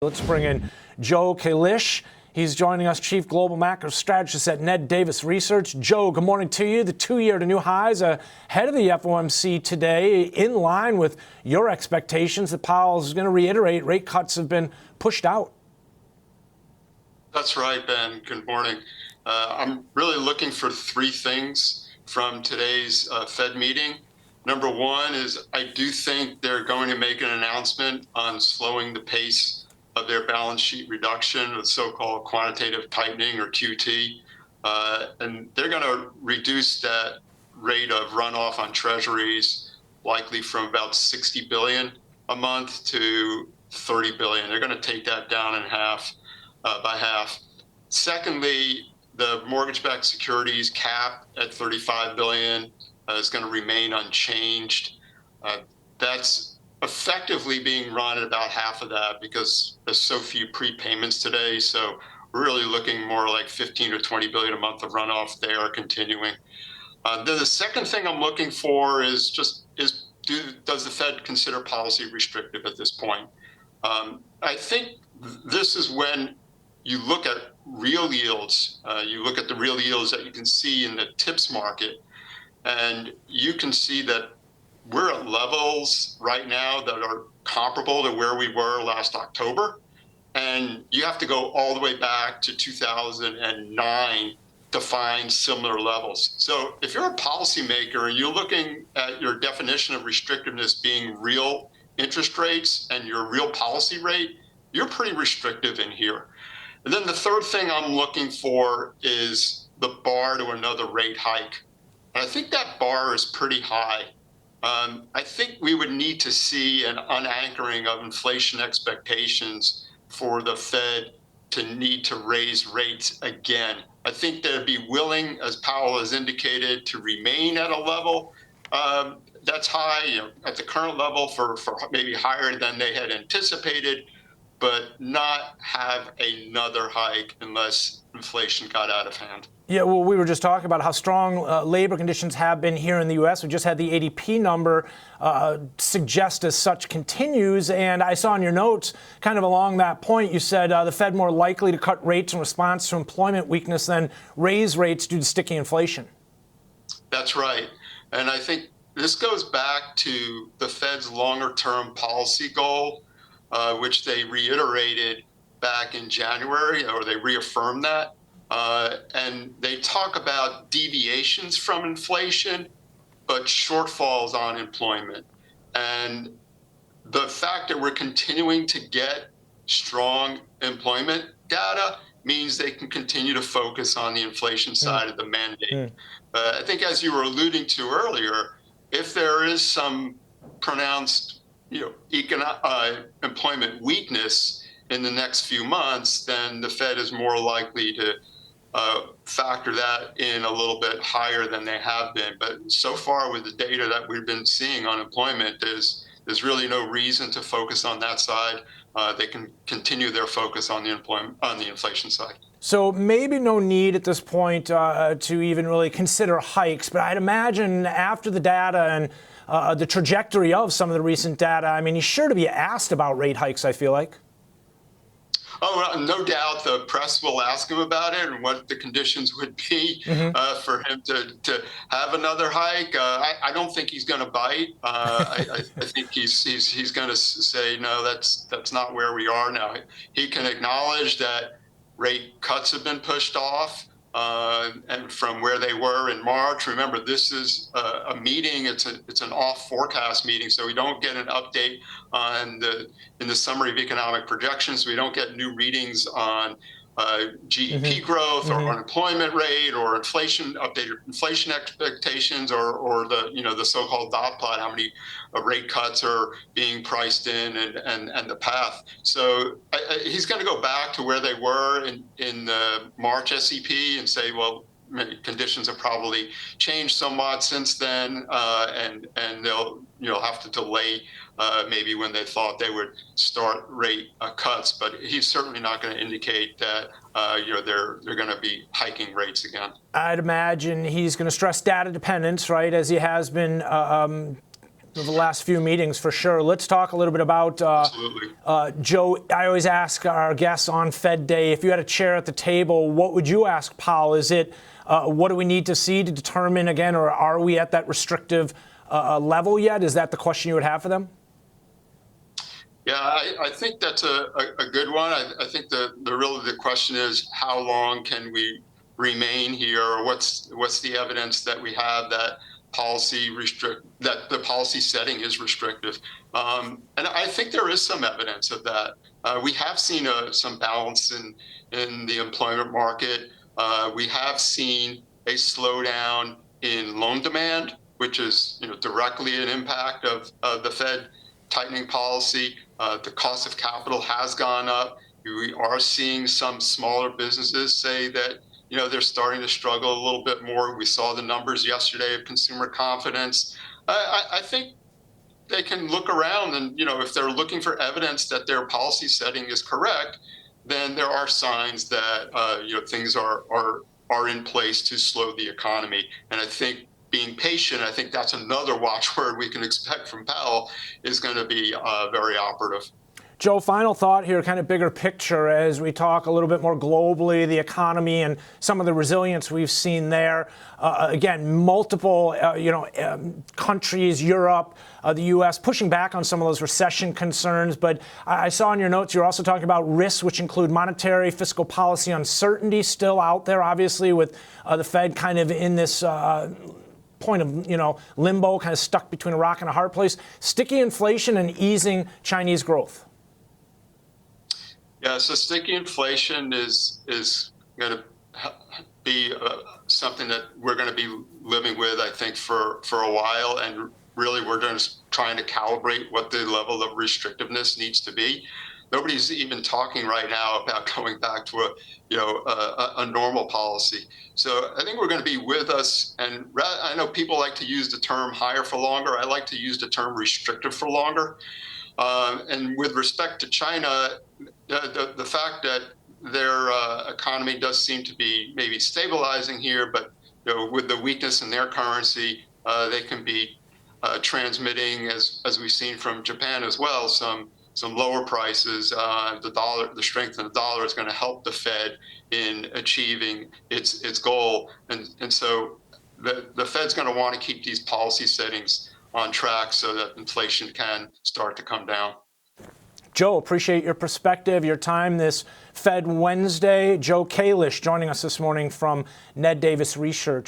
Let's bring in Joe Kalish. He's joining us, Chief Global Macro Strategist at Ned Davis Research. Joe, good morning to you. The two-year to new highs ahead of the FOMC today, in line with your expectations that Powell is going to reiterate rate cuts have been pushed out. That's right, Ben. Good morning. I'm really looking for three things from today's Fed meeting. Number one is I do think they're going to make an announcement on slowing the pace of their balance sheet reduction, the so-called quantitative tightening or QT. And they're going to reduce that rate of runoff on treasuries likely from about 60 billion a month to 30 billion. They're going to take that down in half, by half. Secondly, the mortgage-backed securities cap at 35 billion is going to remain unchanged. That's effectively being run at about half of that because there's so few prepayments today. So we're really looking more like 15 or 20 billion a month of runoff there continuing. Then the second thing I'm looking for is does the Fed consider policy restrictive at this point? I think this is when you look at real yields, you look at the real yields that you can see in the TIPS market, and you can see that we're at levels right now that are comparable to where we were last October. And you have to go all the way back to 2009 to find similar levels. So if you're a policymaker and you're looking at your definition of restrictiveness being real interest rates and your real policy rate, you're pretty restrictive in here. And then the third thing I'm looking for is the bar to another rate hike. And I think that bar is pretty high. I think we would need to see an unanchoring of inflation expectations for the Fed to need to raise rates again. I think they'd be willing, as Powell has indicated, to remain at a level that's high, at the current level for maybe higher than they had anticipated, but not have another hike unless inflation got out of hand. Yeah, well, we were just talking about how strong labor conditions have been here in the U.S. We just had the ADP number suggest as such continues. And I saw in your notes, kind of along that point, you said the Fed more likely to cut rates in response to employment weakness than raise rates due to sticky inflation. That's right. And I think this goes back to the Fed's longer-term policy goal, which they reiterated back in January, or they reaffirmed that. And they talk about deviations from inflation, but shortfalls on employment. And the fact that we're continuing to get strong employment data means they can continue to focus on the inflation side of the mandate. I think, as you were alluding to earlier, if there is some pronounced employment weakness in the next few months, then the Fed is more likely to factor that in a little bit higher than they have been. But so far with the data that we've been seeing on employment, there's really no reason to focus on that side. They can continue their focus on the inflation side. So maybe no need at this point to even really consider hikes. But I'd imagine after the data and the trajectory of some of the recent data, I mean, he's sure to be asked about rate hikes, I feel like. Oh, no doubt the press will ask him about it and what the conditions would be for him to have another hike. I don't think he's going to bite. I think he's going to say, no, that's not where we are now. He can acknowledge that rate cuts have been pushed off and from where they were in March. Remember, this is a meeting. It's an off forecast meeting, so we don't get an update on in the summary of economic projections. We don't get new readings on GDP growth or unemployment rate or updated inflation expectations or the so-called dot plot, how many rate cuts are being priced in and the path. So he's going to go back to where they were in the March SEP and say, well, conditions have probably changed somewhat since then, and they'll have to delay maybe when they thought they would start rate cuts. But he's certainly not going to indicate that they're going to be hiking rates again. I'd imagine he's going to stress data dependence, right, as he has been The last few meetings, for sure. Let's talk a little bit about Absolutely. Joe. I always ask our guests on Fed Day, if you had a chair at the table, what would you ask Powell? Is it what do we need to see to determine again, or are we at that restrictive level yet? Is that the question you would have for them? Yeah, I think that's a good one. I think the question is, how long can we remain here, or what's the evidence that we have that that the policy setting is restrictive? And I think there is some evidence of that. We have seen some balance in the employment market. We have seen a slowdown in loan demand, which is directly an impact of the Fed tightening policy. The cost of capital has gone up. We are seeing some smaller businesses say that they're starting to struggle a little bit more. We saw the numbers yesterday of consumer confidence. I think they can look around and if they're looking for evidence that their policy setting is correct, then there are signs that things are in place to slow the economy. And I think being patient, I think that's another watchword we can expect from Powell, is going to be very operative. Joe, final thought here, kind of bigger picture as we talk a little bit more globally, the economy and some of the resilience we've seen there. Again, multiple, countries, Europe, the U.S. pushing back on some of those recession concerns. But I saw in your notes you're also talking about risks, which include monetary, fiscal policy uncertainty still out there, obviously, with the Fed kind of in this point of limbo, kind of stuck between a rock and a hard place. Sticky inflation and easing Chinese growth. Yeah, so sticky inflation is going to be something that we're going to be living with, I think, for a while. And really, we're just trying to calibrate what the level of restrictiveness needs to be. Nobody's even talking right now about going back to a normal policy. So I think we're going to be with us. And I know people like to use the term higher for longer. I like to use the term restrictive for longer. And with respect to China, the fact that their economy does seem to be maybe stabilizing here, but with the weakness in their currency, they can be transmitting, as we've seen from Japan as well, some lower prices. The strength of the dollar is going to help the Fed in achieving its goal, and so the Fed's going to want to keep these policy settings on track so that inflation can start to come down. Joe, appreciate your perspective, your time this Fed Wednesday. Joe Kalish joining us this morning from Ned Davis Research.